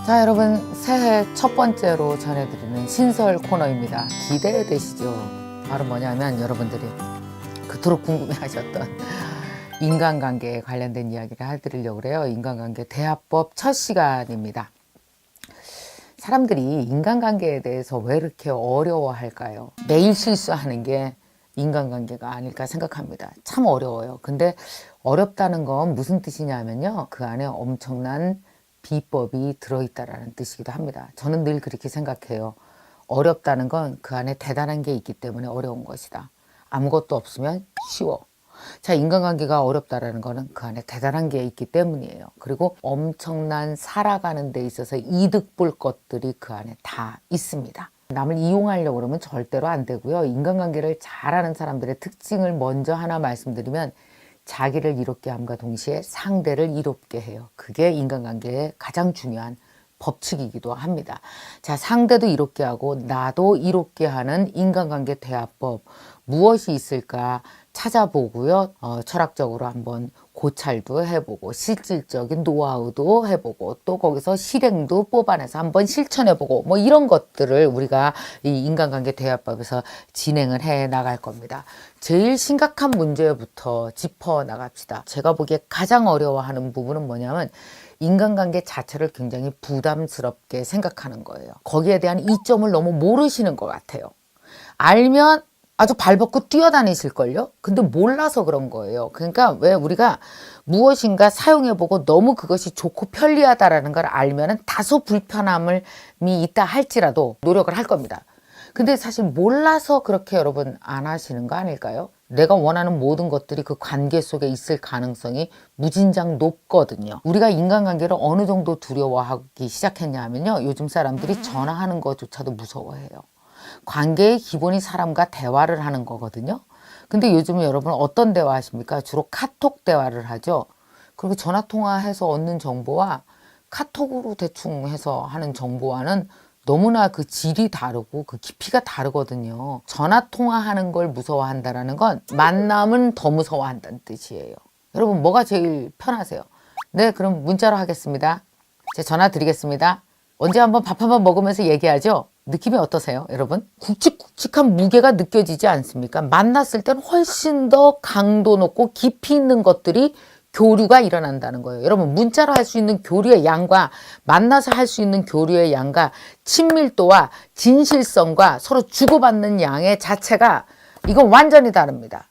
자, 여러분, 새해 첫 번째로 전해드리는 신설 코너입니다. 기대되시죠? 바로 뭐냐면 여러분들이 그토록 궁금해하셨던 인간관계에 관련된 이야기를 해드리려고 그래요. 인간관계 대화법 첫 시간입니다. 사람들이 인간관계에 대해서 왜 이렇게 어려워할까요? 매일 실수하는 게 인간관계가 아닐까 생각합니다. 참 어려워요. 근데 어렵다는 건 무슨 뜻이냐면요, 그 안에 엄청난 비법이 들어있다라는 뜻이기도 합니다. 저는 늘 그렇게 생각해요. 어렵다는 건 그 안에 대단한 게 있기 때문에 어려운 것이다. 아무것도 없으면 쉬워. 자, 인간관계가 어렵다라는 거는 그 안에 대단한 게 있기 때문이에요. 그리고 엄청난 살아가는 데 있어서 이득 볼 것들이 그 안에 다 있습니다. 남을 이용하려고 그러면 절대로 안 되고요. 인간관계를 잘하는 사람들의 특징을 먼저 하나 말씀드리면, 자기를 이롭게 함과 동시에 상대를 이롭게 해요. 그게 인간관계의 가장 중요한 법칙이기도 합니다. 자, 상대도 이롭게 하고 나도 이롭게 하는 인간관계 대화법 무엇이 있을까 찾아보고요. 철학적으로 한번 고찰도 해보고 실질적인 노하우도 해보고 또 거기서 실행도 뽑아내서 한번 실천해보고 뭐 이런 것들을 우리가 이 인간관계 대화법에서 진행을 해 나갈 겁니다. 제일 심각한 문제부터 짚어 나갑시다. 제가 보기에 가장 어려워하는 부분은 뭐냐면 인간관계 자체를 굉장히 부담스럽게 생각하는 거예요. 거기에 대한 이점을 너무 모르시는 것 같아요. 알면 아주 발벗고 뛰어다니실걸요? 근데 몰라서 그런 거예요. 그러니까 왜 우리가 무엇인가 사용해보고 너무 그것이 좋고 편리하다라는 걸 알면은 다소 불편함이 있다 할지라도 노력을 할 겁니다. 근데 사실 몰라서 그렇게 여러분 안 하시는 거 아닐까요? 내가 원하는 모든 것들이 그 관계 속에 있을 가능성이 무진장 높거든요. 우리가 인간관계를 어느 정도 두려워하기 시작했냐면요, 요즘 사람들이 전화하는 것조차도 무서워해요. 관계의 기본이 사람과 대화를 하는 거거든요. 근데 요즘 여러분 어떤 대화 하십니까? 주로 카톡 대화를 하죠. 그리고 전화통화해서 얻는 정보와 카톡으로 대충 해서 하는 정보와는 너무나 그 질이 다르고 그 깊이가 다르거든요. 전화통화하는 걸 무서워한다는 건 만남은 더 무서워한다는 뜻이에요. 여러분 뭐가 제일 편하세요? 네, 그럼 문자로 하겠습니다. 제가 전화 드리겠습니다. 언제 한번 밥 한번 먹으면서 얘기하죠? 느낌이 어떠세요, 여러분? 굵직굵직한 무게가 느껴지지 않습니까? 만났을 때는 훨씬 더 강도 높고 깊이 있는 것들이 교류가 일어난다는 거예요. 여러분, 문자로 할 수 있는 교류의 양과 만나서 할 수 있는 교류의 양과 친밀도와 진실성과 서로 주고받는 양의 자체가 이건 완전히 다릅니다.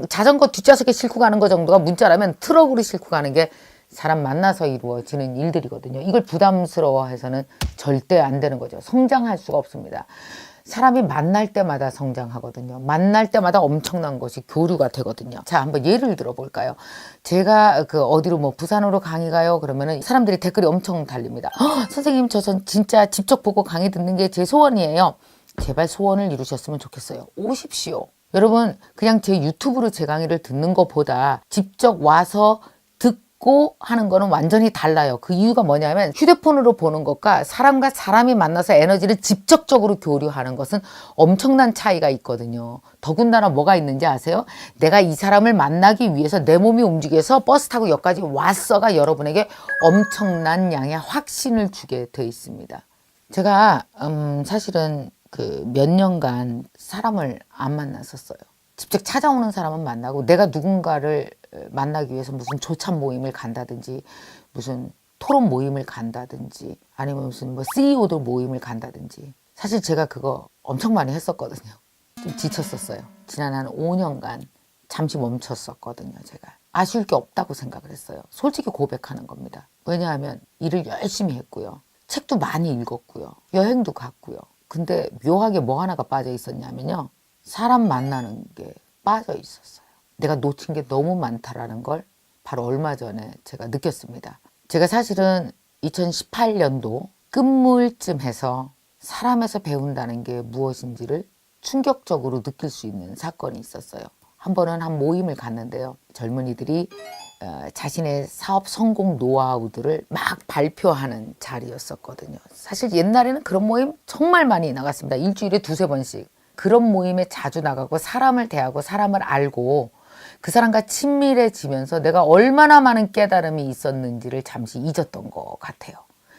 자전거 뒷좌석에 싣고 가는 거 정도가 문자라면 트럭으로 싣고 가는 게 사람 만나서 이루어지는 일들이거든요. 이걸 부담스러워해서는 절대 안 되는 거죠. 성장할 수가 없습니다. 사람이 만날 때마다 성장하거든요. 만날 때마다 엄청난 것이 교류가 되거든요. 자, 한번 예를 들어볼까요? 제가 어디로 뭐 부산으로 강의 가요? 그러면은 사람들이 댓글이 엄청 달립니다. 선생님, 저 진짜 직접 보고 강의 듣는 게 제 소원이에요. 제발 소원을 이루셨으면 좋겠어요. 오십시오. 여러분, 그냥 제 유튜브로 제 강의를 듣는 것보다 직접 와서 듣고 하는 거는 완전히 달라요. 그 이유가 뭐냐면 휴대폰으로 보는 것과 사람과 사람이 만나서 에너지를 직접적으로 교류하는 것은 엄청난 차이가 있거든요. 더군다나 뭐가 있는지 아세요? 내가 이 사람을 만나기 위해서 내 몸이 움직여서 버스 타고 여기까지 왔어가 여러분에게 엄청난 양의 확신을 주게 돼 있습니다. 제가 사실은 몇 년간 사람을 안 만났었어요. 직접 찾아오는 사람은 만나고 내가 누군가를 만나기 위해서 무슨 조찬 모임을 간다든지 무슨 토론 모임을 간다든지 아니면 무슨 뭐 CEO들 모임을 간다든지 사실 제가 그거 엄청 많이 했었거든요. 좀 지쳤었어요. 지난 한 5년간 잠시 멈췄었거든요. 제가 아쉬울 게 없다고 생각을 했어요. 솔직히 고백하는 겁니다. 왜냐하면 일을 열심히 했고요. 책도 많이 읽었고요. 여행도 갔고요. 근데 묘하게 뭐 하나가 빠져 있었냐면요, 사람 만나는 게 빠져 있었어요. 내가 놓친 게 너무 많다라는 걸 바로 얼마 전에 제가 느꼈습니다. 제가 사실은 2018년도 끝물쯤 해서 사람에서 배운다는 게 무엇인지를 충격적으로 느낄 수 있는 사건이 있었어요. 한 번은 한 모임을 갔는데요. 젊은이들이 자신의 사업 성공 노하우들을 막 발표하는 자리였었거든요. 사실 옛날에는 그런 모임 정말 많이 나갔습니다. 일주일에 2-3번씩. 그런 모임에 자주 나가고 사람을 대하고 사람을 알고 그 사람과 친밀해지면서 내가 얼마나 많은 깨달음이 있었는지를 잠시 잊었던 것 같아요.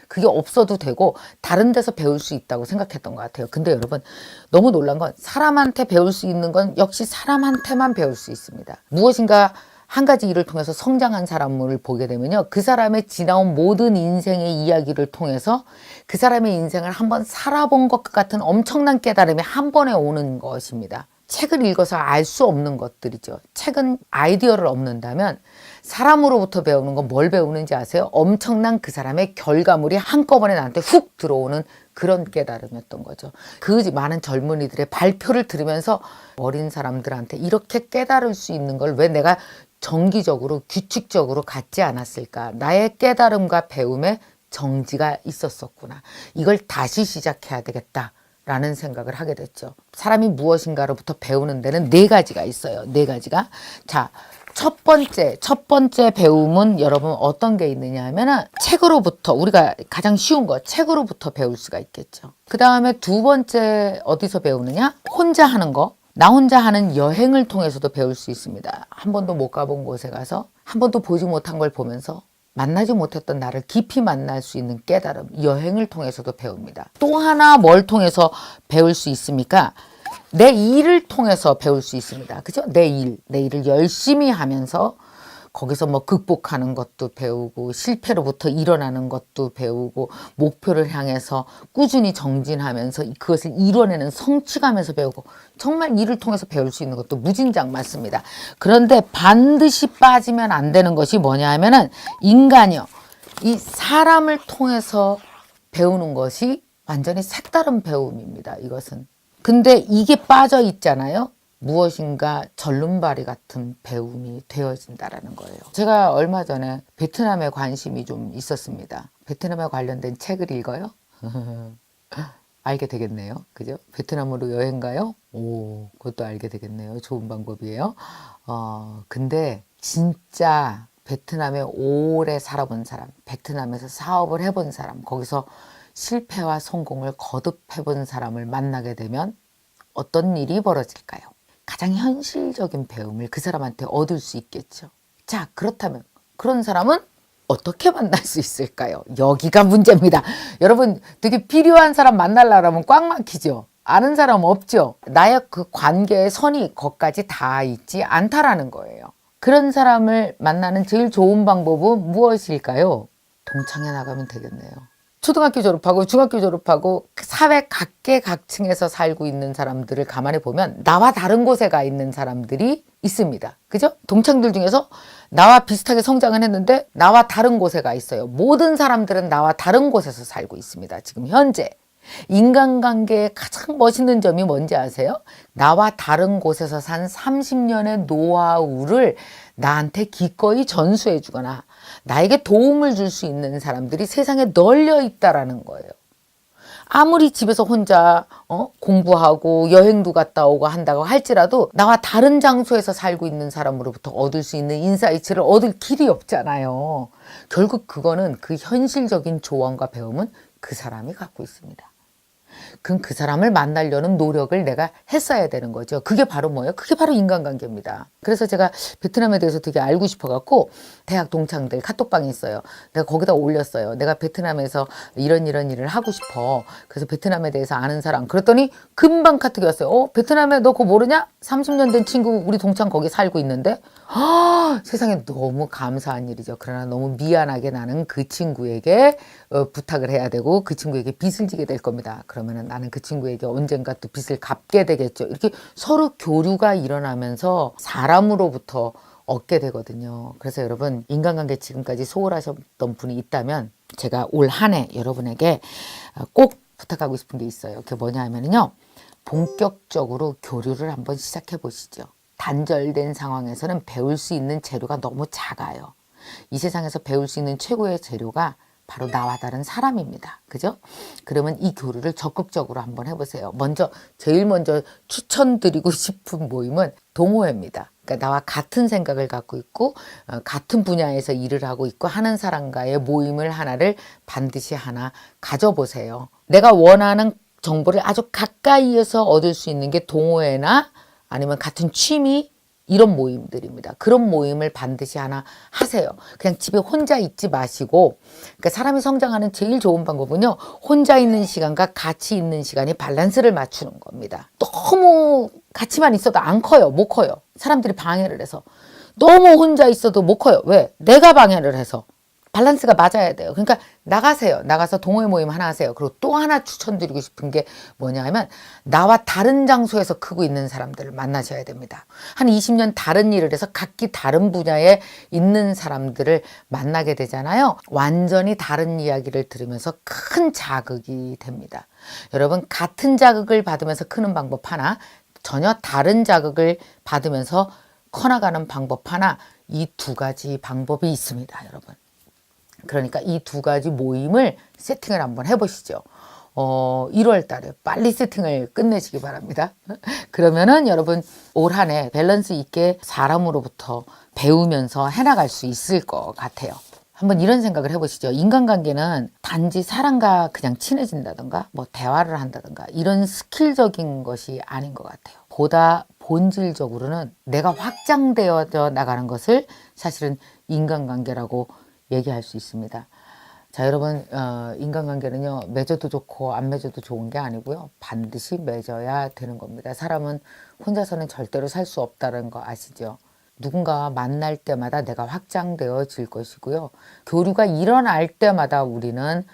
그 그게 없어도 되고 다른 데서 배울 수 있다고 생각했던 것 같아요. 근데 여러분 너무 놀란 건 사람한테 배울 수 있는 건 역시 사람한테만 배울 수 있습니다. 무엇인가 한 가지 일을 통해서 성장한 사람을 보게 되면요. 그 사람의 지나온 모든 인생의 이야기를 통해서 그 사람의 인생을 한번 살아본 것 같은 엄청난 깨달음이 한 번에 오는 것입니다. 책을 읽어서 알 수 없는 것들이죠. 책은 아이디어를 얻는다면 사람으로부터 배우는 건 뭘 배우는지 아세요? 엄청난 그 사람의 결과물이 한꺼번에 나한테 훅 들어오는 그런 깨달음이었던 거죠. 그 많은 젊은이들의 발표를 들으면서 어린 사람들한테 이렇게 깨달을 수 있는 걸 왜 내가 정기적으로 규칙적으로 갖지 않았을까? 나의 깨달음과 배움에 정지가 있었었구나. 이걸 다시 시작해야 되겠다. 라는 생각을 하게 됐죠. 사람이 무엇인가로부터 배우는 데는 4가지가 있어요. 4가지가. 자, 첫 번째 배움은 여러분 어떤 게 있느냐 하면은 책으로부터, 우리가 가장 쉬운 거 책으로부터 배울 수가 있겠죠. 그 다음에 2번째 어디서 배우느냐? 혼자 하는 거. 나 혼자 하는 여행을 통해서도 배울 수 있습니다. 한 번도 못 가본 곳에 가서 한 번도 보지 못한 걸 보면서 만나지 못했던 나를 깊이 만날 수 있는 깨달음, 여행을 통해서도 배웁니다. 또 하나 뭘 통해서 배울 수 있습니까? 내 일을 통해서 배울 수 있습니다. 그죠? 내 일을 열심히 하면서 거기서 뭐 극복하는 것도 배우고 실패로부터 일어나는 것도 배우고 목표를 향해서 꾸준히 정진하면서 그것을 이뤄내는 성취감에서 배우고 정말 일을 통해서 배울 수 있는 것도 무진장 많습니다. 그런데 반드시 빠지면 안 되는 것이 뭐냐 하면은 인간이요. 이 사람을 통해서 배우는 것이 완전히 색다른 배움입니다. 이것은. 근데 이게 빠져 있잖아요. 무엇인가 절름발이 같은 배움이 되어진다라는 거예요. 제가 얼마 전에 베트남에 관심이 좀 있었습니다. 베트남에 관련된 책을 읽어요? 알게 되겠네요. 그죠? 베트남으로 여행 가요? 오, 그것도 알게 되겠네요. 좋은 방법이에요. 근데 진짜 베트남에 오래 살아본 사람, 베트남에서 사업을 해본 사람, 거기서 실패와 성공을 거듭해본 사람을 만나게 되면 어떤 일이 벌어질까요? 가장 현실적인 배움을 그 사람한테 얻을 수 있겠죠. 자, 그렇다면 그런 사람은 어떻게 만날 수 있을까요? 여기가 문제입니다. 여러분 되게 필요한 사람 만나려면 꽉 막히죠. 아는 사람 없죠. 나의 그 관계의 선이 거기까지 다 있지 않다라는 거예요. 그런 사람을 만나는 제일 좋은 방법은 무엇일까요? 동창회 나가면 되겠네요. 초등학교 졸업하고 중학교 졸업하고 사회 각계각층에서 살고 있는 사람들을 가만히 보면 나와 다른 곳에 가 있는 사람들이 있습니다. 그죠? 동창들 중에서 나와 비슷하게 성장은 했는데 나와 다른 곳에 가 있어요. 모든 사람들은 나와 다른 곳에서 살고 있습니다. 지금 현재. 인간관계의 가장 멋있는 점이 뭔지 아세요? 나와 다른 곳에서 산 30년의 노하우를 나한테 기꺼이 전수해 주거나 나에게 도움을 줄 수 있는 사람들이 세상에 널려 있다라는 거예요. 아무리 집에서 혼자 공부하고 여행도 갔다 오고 한다고 할지라도 나와 다른 장소에서 살고 있는 사람으로부터 얻을 수 있는 인사이트를 얻을 길이 없잖아요. 결국 그거는 그 현실적인 조언과 배움은 그 사람이 갖고 있습니다. 그럼 그 사람을 만나려는 노력을 내가 했어야 되는 거죠. 그게 바로 뭐예요? 그게 바로 인간관계입니다. 그래서 제가 베트남에 대해서 되게 알고 싶어갖고 대학 동창들 카톡방에 있어요. 내가 거기다 올렸어요. 내가 베트남에서 이런 일을 하고 싶어. 그래서 베트남에 대해서 아는 사람. 그랬더니 금방 카톡이 왔어요. 베트남에 너 그거 모르냐? 30년 된 친구 우리 동창 거기 살고 있는데 세상에 너무 감사한 일이죠. 그러나 너무 미안하게 나는 그 친구에게 부탁을 해야 되고 그 친구에게 빚을 지게 될 겁니다. 그러면은 나는 그 친구에게 언젠가 또 빚을 갚게 되겠죠. 이렇게 서로 교류가 일어나면서 사람으로부터 얻게 되거든요. 그래서 여러분 인간관계 지금까지 소홀하셨던 분이 있다면 제가 올 한 해 여러분에게 꼭 부탁하고 싶은 게 있어요. 그게 뭐냐 하면요. 본격적으로 교류를 한번 시작해 보시죠. 단절된 상황에서는 배울 수 있는 재료가 너무 작아요. 이 세상에서 배울 수 있는 최고의 재료가 바로 나와 다른 사람입니다. 그죠? 그러면 이 교류를 적극적으로 한번 해보세요. 제일 먼저 추천드리고 싶은 모임은 동호회입니다. 그러니까 나와 같은 생각을 갖고 있고 같은 분야에서 일을 하고 있고 하는 사람과의 모임을 하나를 반드시 하나 가져보세요. 내가 원하는 정보를 아주 가까이에서 얻을 수 있는 게 동호회나 아니면 같은 취미 이런 모임들입니다. 그런 모임을 반드시 하나 하세요. 그냥 집에 혼자 있지 마시고, 그러니까 사람이 성장하는 제일 좋은 방법은요, 혼자 있는 시간과 같이 있는 시간이 밸런스를 맞추는 겁니다. 너무 같이만 있어도 안 커요. 못 커요. 사람들이 방해를 해서. 너무 혼자 있어도 못 커요. 왜? 내가 방해를 해서. 밸런스가 맞아야 돼요. 그러니까 나가세요. 나가서 동호회 모임 하나 하세요. 그리고 또 하나 추천드리고 싶은 게 뭐냐 하면, 나와 다른 장소에서 크고 있는 사람들을 만나셔야 됩니다. 한 20년 다른 일을 해서 각기 다른 분야에 있는 사람들을 만나게 되잖아요. 완전히 다른 이야기를 들으면서 큰 자극이 됩니다. 여러분, 같은 자극을 받으면서 크는 방법 하나, 전혀 다른 자극을 받으면서 커나가는 방법 하나, 이 두 가지 방법이 있습니다, 여러분. 그러니까 이 두 가지 모임을 세팅을 한번 해보시죠. 1월 달에 빨리 세팅을 끝내시기 바랍니다. 그러면은 여러분, 올 한 해 밸런스 있게 사람으로부터 배우면서 해나갈 수 있을 것 같아요. 한번 이런 생각을 해보시죠. 인간관계는 단지 사람과 그냥 친해진다던가 뭐 대화를 한다던가 이런 스킬적인 것이 아닌 것 같아요. 보다 본질적으로는 내가 확장되어져 나가는 것을 사실은 인간관계라고 얘기할 수 있습니다. 자, 여러분, 인간관계는요, 맺어도 좋고 안 맺어도 좋은 게 아니고요, 반드시 맺어야 되는 겁니다. 사람은 혼자서는 절대로 살 수 없다는 거 아시죠? 누군가 만날 때마다 내가 확장되어질 것이고요, 교류가 일어날 때마다 우리는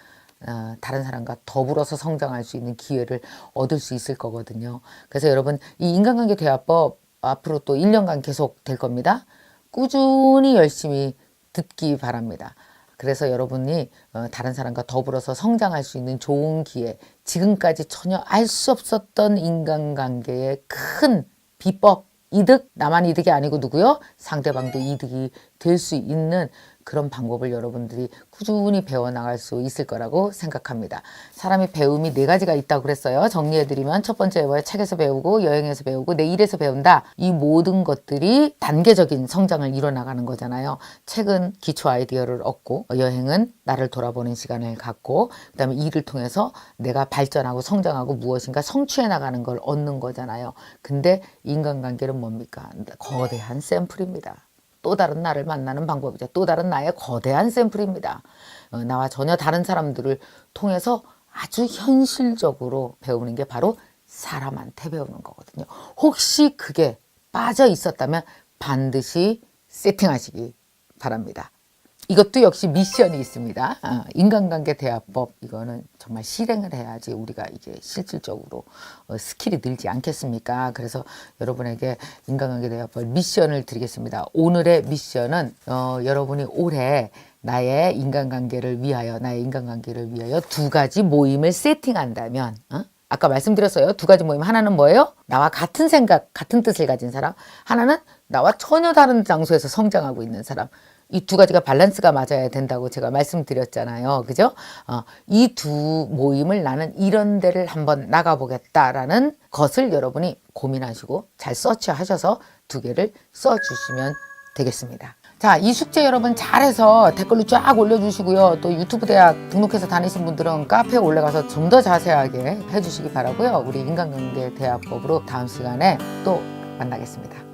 다른 사람과 더불어서 성장할 수 있는 기회를 얻을 수 있을 거거든요. 그래서 여러분, 이 인간관계 대화법 앞으로 또 1년간 계속 될 겁니다. 꾸준히 열심히 듣기 바랍니다. 그래서 여러분이 다른 사람과 더불어서 성장할 수 있는 좋은 기회, 지금까지 전혀 알 수 없었던 인간관계의 큰 비법, 이득, 나만 이득이 아니고 누구요? 상대방도 이득이 될 수 있는 그런 방법을 여러분들이 꾸준히 배워나갈 수 있을 거라고 생각합니다. 사람의 배움이 4가지가 있다고 그랬어요. 정리해드리면, 첫 번째 뭐예요? 책에서 배우고, 여행에서 배우고, 내 일에서 배운다. 이 모든 것들이 단계적인 성장을 이뤄나가는 거잖아요. 책은 기초 아이디어를 얻고, 여행은 나를 돌아보는 시간을 갖고, 그 다음에 일을 통해서 내가 발전하고 성장하고 무엇인가 성취해 나가는 걸 얻는 거잖아요. 근데 인간관계는 뭡니까? 거대한 샘플입니다. 또 다른 나를 만나는 방법이죠. 또 다른 나의 거대한 샘플입니다. 나와 전혀 다른 사람들을 통해서 아주 현실적으로 배우는 게 바로 사람한테 배우는 거거든요. 혹시 그게 빠져 있었다면 반드시 세팅하시기 바랍니다. 이것도 역시 미션이 있습니다. 인간관계 대화법, 이거는 정말 실행을 해야지 우리가 이게 실질적으로 스킬이 늘지 않겠습니까? 그래서 여러분에게 인간관계 대화법 미션을 드리겠습니다. 오늘의 미션은 여러분이 올해 나의 인간관계를 위하여 2가지 모임을 세팅한다면, 아까 말씀드렸어요. 2가지 모임. 하나는 뭐예요? 나와 같은 생각, 같은 뜻을 가진 사람. 하나는 나와 전혀 다른 장소에서 성장하고 있는 사람. 이 2가지가 밸런스가 맞아야 된다고 제가 말씀드렸잖아요. 그죠? 이 2 모임을 나는 이런 데를 한번 나가보겠다라는 것을 여러분이 고민하시고 잘 서치하셔서 2개를 써주시면 되겠습니다. 자, 이 숙제 여러분 잘해서 댓글로 쫙 올려주시고요. 또 유튜브 대학 등록해서 다니신 분들은 카페에 올라가서 좀 더 자세하게 해주시기 바라고요. 우리 인간관계 대화법으로 다음 시간에 또 만나겠습니다.